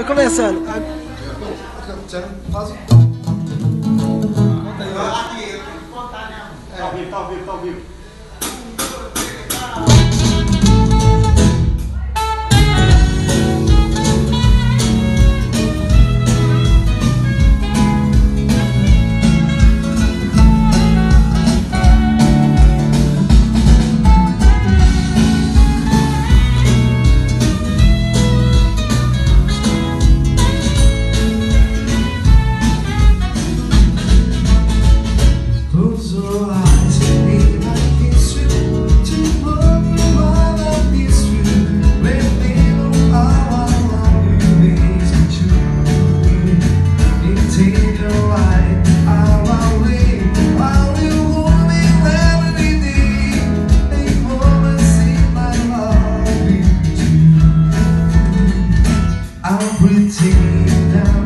Tá começando. Faz o... Tá ao vivo. Close your eyes and me I kiss you. Tomorrow I miss you. When how I love you is true. Take a ride our way. While you hold me every day. A woman see my love you. I'll pretend now.